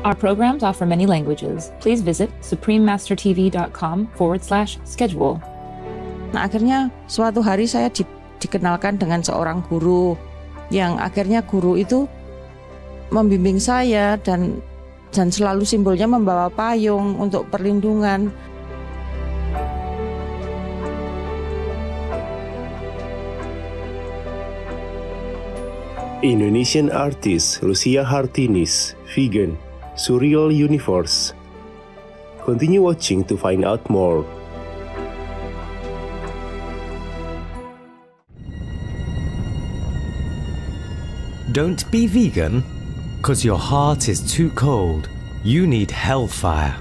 Our programs offer many languages. Please visit suprememastertv.com/schedule. Nah, akhirnya suatu hari saya dikenalkan dengan seorang guru, yang akhirnya guru itu membimbing saya dan selalu simbolnya membawa payung untuk perlindungan. Indonesian artist Lucia Hartinis, vegan, Surreal Universe. Continue watching to find out more. Don't be vegan, 'cause your heart is too cold. You need hellfire.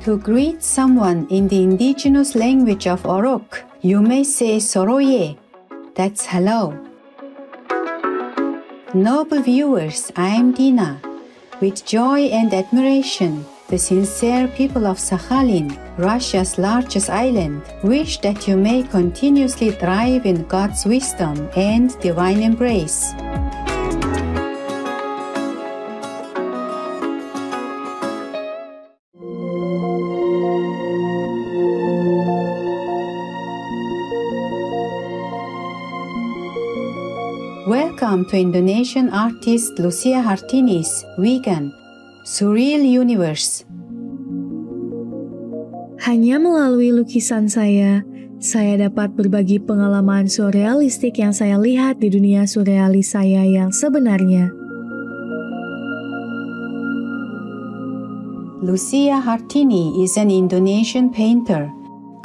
To greet someone in the indigenous language of Orok, you may say Soroye. That's hello. Noble viewers, I am Dina. With joy and admiration, the sincere people of Sakhalin, Russia's largest island, wish that you may continuously thrive in God's wisdom and divine embrace. Welcome to Indonesian artist Lucia Hartinis, vegan, Surreal Universe. Hanya melalui lukisan saya dapat berbagi pengalaman surrealistik yang saya lihat di dunia surrealis saya yang sebenarnya. Lucia Hartini is an Indonesian painter.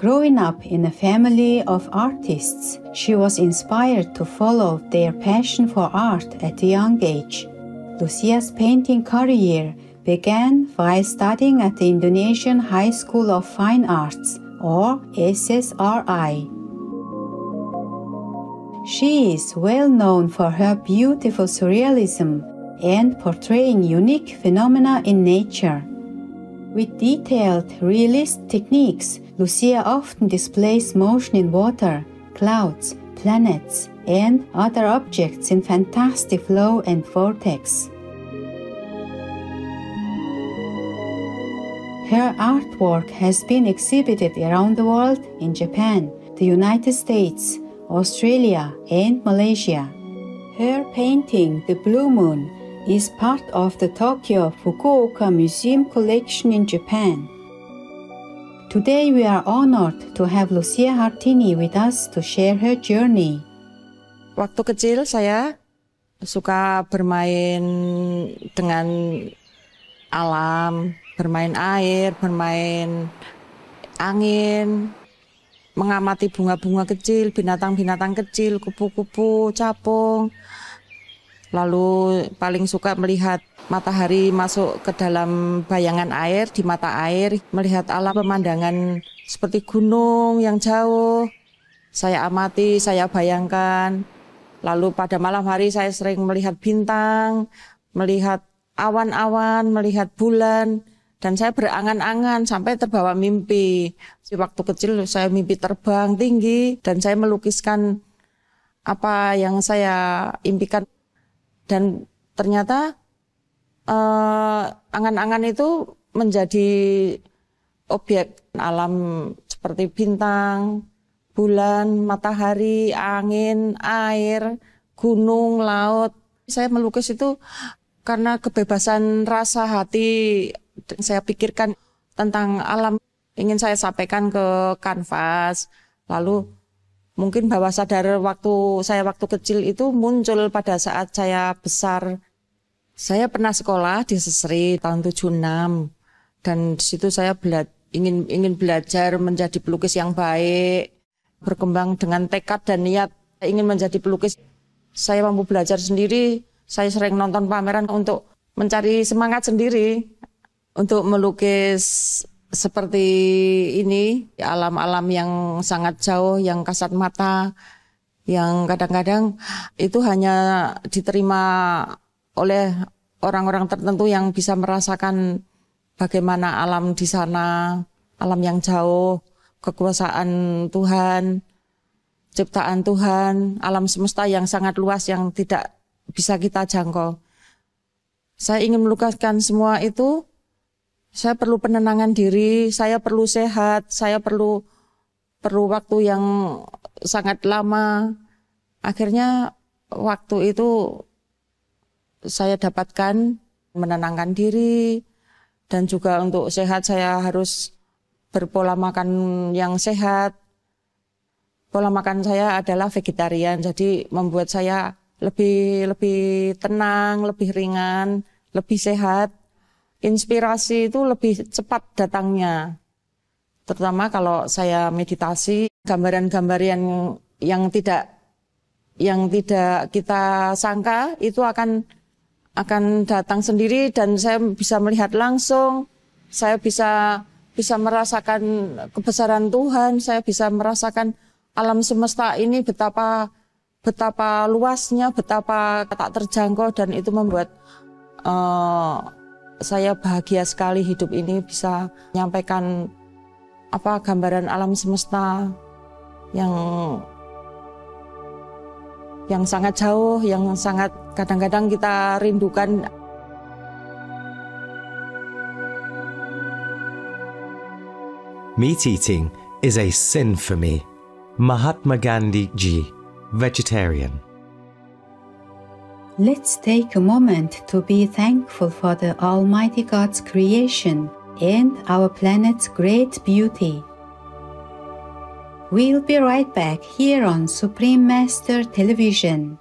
Growing up in a family of artists, she was inspired to follow their passion for art at a young age. Lucia's painting career began while studying at the Indonesian High School of Fine Arts, or SSRI. She is well known for her beautiful surrealism and portraying unique phenomena in nature. With detailed, realist techniques, Lucia often displays motion in water, clouds, planets, and other objects in fantastic flow and vortex. Her artwork has been exhibited around the world in Japan, the United States, Australia, and Malaysia. Her painting, The Blue Moon, is part of the Tokyo Fukuoka Museum collection in Japan. Today we are honored to have Lucia Hartini with us to share her journey. Waktu kecil saya suka bermain dengan alam, bermain air, bermain angin, mengamati bunga-bunga kecil, binatang-binatang kecil, kupu-kupu, capung. Lalu paling suka melihat matahari masuk ke dalam bayangan air, di mata air, melihat alam pemandangan seperti gunung yang jauh. Saya amati, saya bayangkan. Lalu pada malam hari saya sering melihat bintang, melihat awan-awan, melihat bulan. Dan saya berangan-angan sampai terbawa mimpi. Di waktu kecil saya mimpi terbang tinggi dan saya melukiskan apa yang saya impikan. Dan ternyata angan-angan itu menjadi objek alam seperti bintang, bulan, matahari, angin, air, gunung, laut. Saya melukis itu karena kebebasan rasa hati. Saya pikirkan tentang alam, ingin saya sampaikan ke kanvas. Lalu mungkin bawah sadar waktu kecil itu muncul pada saat saya besar. Saya pernah sekolah di Sesri tahun 76 dan di situ saya ingin belajar menjadi pelukis yang baik, berkembang dengan tekad dan niat ingin menjadi pelukis. Saya mampu belajar sendiri, saya sering nonton pameran untuk mencari semangat sendiri untuk melukis seperti ini, alam-alam yang sangat jauh, yang kasat mata, yang kadang-kadang itu hanya diterima oleh orang-orang tertentu yang bisa merasakan bagaimana alam di sana, alam yang jauh, kekuasaan Tuhan. ciptaan Tuhan, alam semesta yang sangat luas yang tidak bisa kita jangkau. Saya ingin melukiskan semua itu. Saya perlu penenangan diri, saya perlu sehat, saya perlu waktu yang sangat lama. Akhirnya waktu itu saya dapatkan menenangkan diri, dan juga untuk sehat saya harus berpola makan yang sehat. Pola makan saya adalah vegetarian, jadi membuat saya lebih tenang, lebih ringan, lebih sehat. Inspirasi itu lebih cepat datangnya. Terutama kalau saya meditasi, gambaran-gambar yang tidak kita sangka itu akan datang sendiri, dan saya bisa melihat langsung. Saya bisa merasakan kebesaran Tuhan, saya bisa merasakan alam semesta ini betapa luasnya, betapa tak terjangkau, dan itu membuat saya bahagia sekali hidup ini bisa menyampaikan gambaran alam semesta yang sangat jauh, yang sangat kadang-kadang kita rindukan. Meat eating is a sin for me. Mahatma Gandhi Ji, vegetarian. Let's take a moment to be thankful for the Almighty God's creation and our planet's great beauty. We'll be right back here on Supreme Master Television.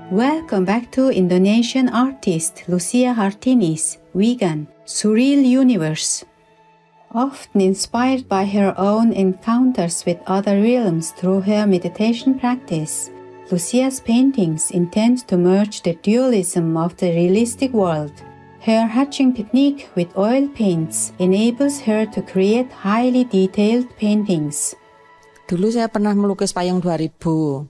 Welcome back to Indonesian artist Lucia Hartini's vegan Surreal Universe. Often inspired by her own encounters with other realms through her meditation practice, Lucia's paintings intend to merge the dualism of the realistic world. Her hatching technique with oil paints enables her to create highly detailed paintings. Dulu saya pernah melukis payung 2000.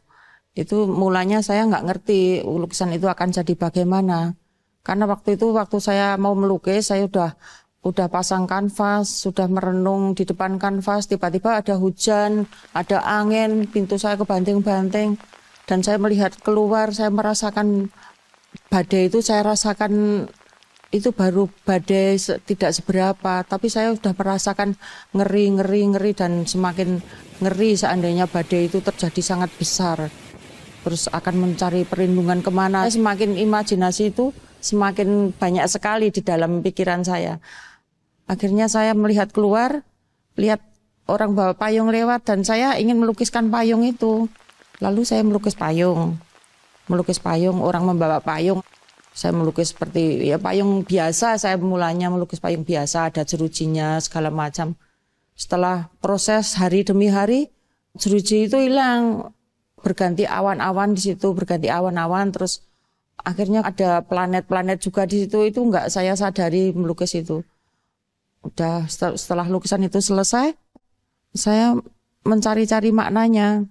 Itu mulanya saya nggak ngerti lukisan itu akan jadi bagaimana. Karena waktu saya mau melukis, saya udah pasang kanvas, sudah merenung di depan kanvas, tiba-tiba ada hujan, ada angin, pintu saya kebanting-banting, dan saya melihat keluar, saya merasakan badai itu, saya rasakan itu baru badai tidak seberapa, tapi saya sudah merasakan ngeri, dan semakin ngeri seandainya badai itu terjadi sangat besar. Terus akan mencari perlindungan kemana, semakin imajinasi itu semakin banyak sekali di dalam pikiran saya. Akhirnya saya melihat keluar, lihat orang bawa payung lewat, dan saya ingin melukiskan payung itu. Lalu saya melukis payung, orang membawa payung. Saya melukis seperti payung biasa, saya mulanya melukis payung biasa, ada jerujinya, segala macam. Setelah proses hari demi hari, jeruji itu hilang, berganti awan-awan di situ, terus akhirnya ada planet-planet juga di situ, itu enggak saya sadari melukis itu. Udah setelah lukisan itu selesai, saya mencari-cari maknanya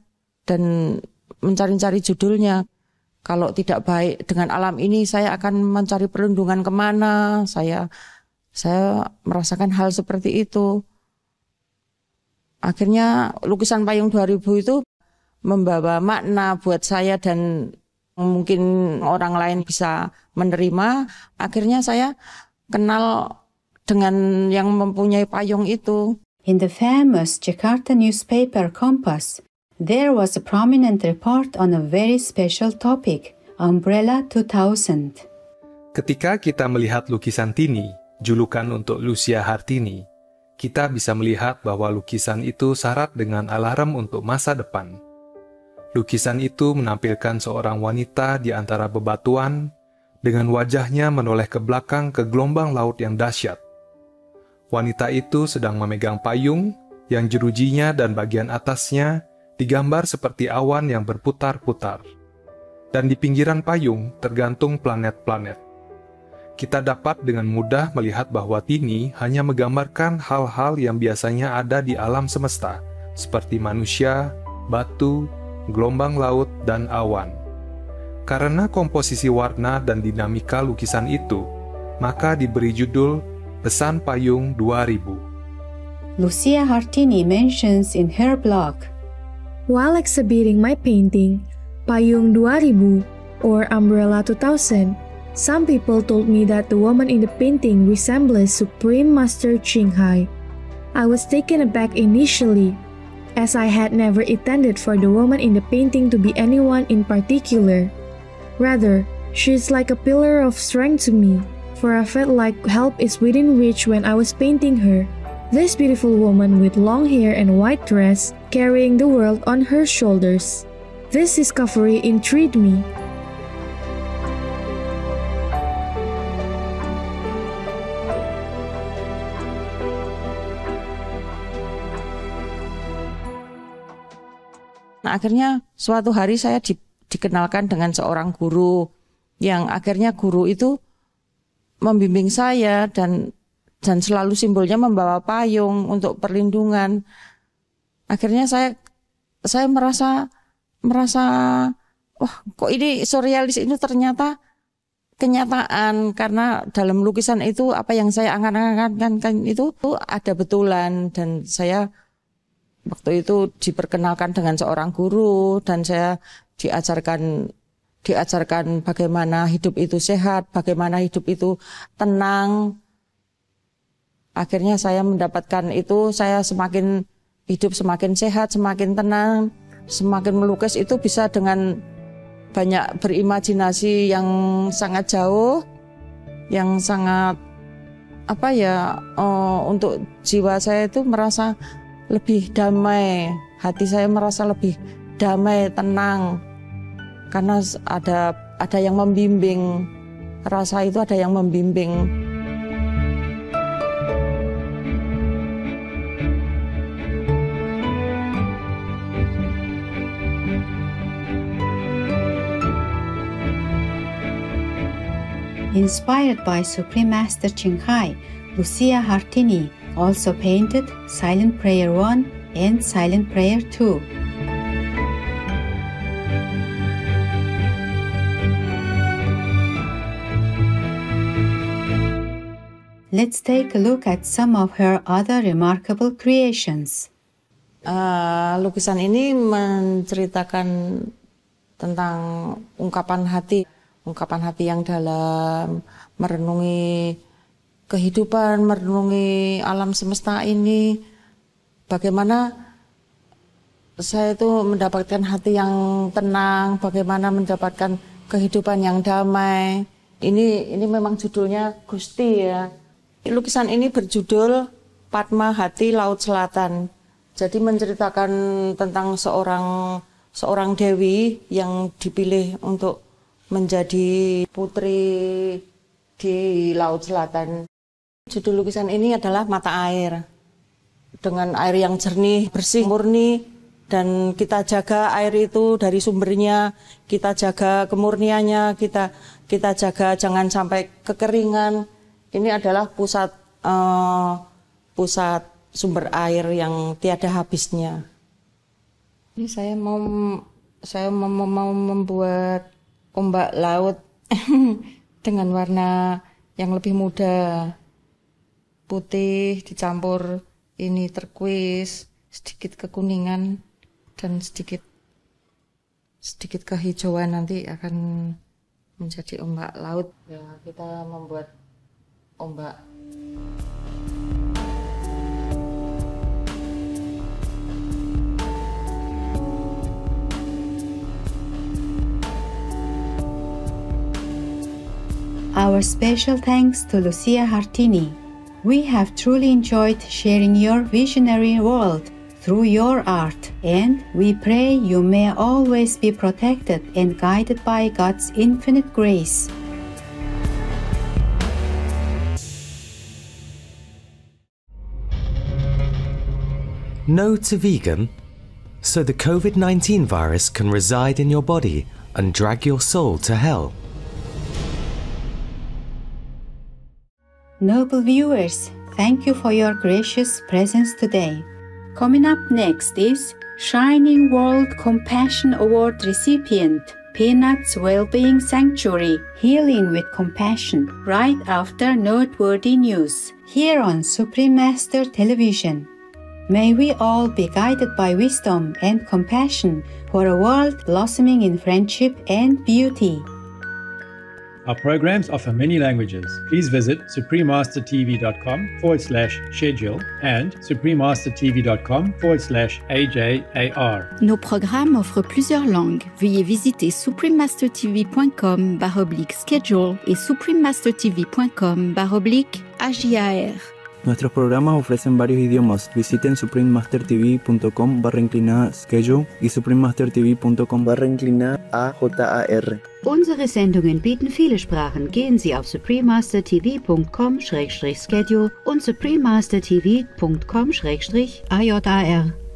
dan mencari-cari judulnya. Kalau tidak baik dengan alam ini, saya akan mencari perlindungan kemana. Saya merasakan hal seperti itu. Akhirnya lukisan payung 2000 itu membawa makna buat saya dan mungkin orang lain bisa menerima. Akhirnya saya kenal dengan yang mempunyai payung itu. In the famous Jakarta newspaper Kompas, there was a prominent report on a very special topic, Umbrella 2000. Ketika kita melihat lukisan Tini, julukan untuk Lucia Hartini, kita bisa melihat bahwa lukisan itu syarat dengan alarm untuk masa depan. Lukisan itu menampilkan seorang wanita di antara bebatuan, dengan wajahnya menoleh ke belakang ke gelombang laut yang dahsyat. Wanita itu sedang memegang payung yang jerujinya dan bagian atasnya digambar seperti awan yang berputar-putar. Dan di pinggiran payung tergantung planet-planet. Kita dapat dengan mudah melihat bahwa Tini hanya menggambarkan hal-hal yang biasanya ada di alam semesta, seperti manusia, batu, gelombang laut, dan awan. Karena komposisi warna dan dinamika lukisan itu, maka diberi judul Pesan Payung 2000. Lucia Hartini mentions in her blog, While exhibiting my painting, Payung 2000 or Umbrella 2000, some people told me that the woman in the painting resembles Supreme Master Ching Hai. I was taken aback initially, as I had never intended for the woman in the painting to be anyone in particular. Rather, she is like a pillar of strength to me, for I felt like help is within reach when I was painting her. This beautiful woman with long hair and white dress, carrying the world on her shoulders. This discovery intrigued me. Nah, akhirnya suatu hari saya dikenalkan dengan seorang guru, yang akhirnya guru itu membimbing saya dan selalu simbolnya membawa payung untuk perlindungan. Akhirnya saya merasa wah, kok ini surrealis itu ternyata kenyataan, karena dalam lukisan itu apa yang saya angan-angankan itu ada betulan. Dan saya waktu itu diperkenalkan dengan seorang guru dan saya diajarkan bagaimana hidup itu sehat, bagaimana hidup itu tenang. Akhirnya saya mendapatkan itu, saya semakin hidup semakin sehat, semakin tenang, semakin melukis itu bisa dengan banyak berimajinasi yang sangat jauh, yang sangat untuk jiwa saya itu merasa lebih damai, hati saya merasa lebih damai, tenang, karena ada yang membimbing, rasa itu ada yang membimbing. Inspired by Supreme Master Ching Hai, Lucia Hartini also painted Silent Prayer 1 and Silent Prayer 2. Let's take a look at some of her other remarkable creations. Lukisan ini menceritakan tentang ungkapan hati yang dalam, merenungi kehidupan, merenungi alam semesta ini, bagaimana saya itu mendapatkan hati yang tenang, bagaimana mendapatkan kehidupan yang damai. Ini memang judulnya Gusti ya. Lukisan ini berjudul Padma Hati Laut Selatan. Jadi menceritakan tentang seorang dewi yang dipilih untuk menjadi putri di Laut Selatan. Judul lukisan ini adalah Mata Air. Dengan air yang jernih, bersih, murni, dan kita jaga air itu dari sumbernya, kita jaga kemurniannya, kita jaga jangan sampai kekeringan. Ini adalah pusat sumber air yang tiada habisnya. Ini saya mau membuat ombak laut dengan warna yang lebih muda, putih dicampur ini turquoise, sedikit kekuningan dan sedikit kehijauan, nanti akan menjadi ombak laut. Ya, kita membuat ombak. Our special thanks to Lucia Hartini. We have truly enjoyed sharing your visionary world through your art, and we pray you may always be protected and guided by God's infinite grace. No to vegan? So the COVID-19 virus can reside in your body and drag your soul to hell. Noble viewers, thank you for your gracious presence today. Coming up next is Shining World Compassion Award recipient Peanuts Wellbeing Sanctuary, Healing with Compassion, right after noteworthy news, here on Supreme Master Television. May we all be guided by wisdom and compassion for a world blossoming in friendship and beauty. Our programs offer many languages. Please visit suprememastertv.com/schedule and suprememastertv.com/AJAR. Nos programmes offrent plusieurs langues. Veuillez visiter suprememastertv.com/schedule et suprememastertv.com/AJAR. Nuestros programas ofrecen varios idiomas. Visiten suprememastertv.com/schedule y suprememastertv.com/AJAR. Unsere Sendungen bieten viele Sprachen. Gehen Sie auf suprememastertv.com/schedule und suprememastertv.com/AJAR.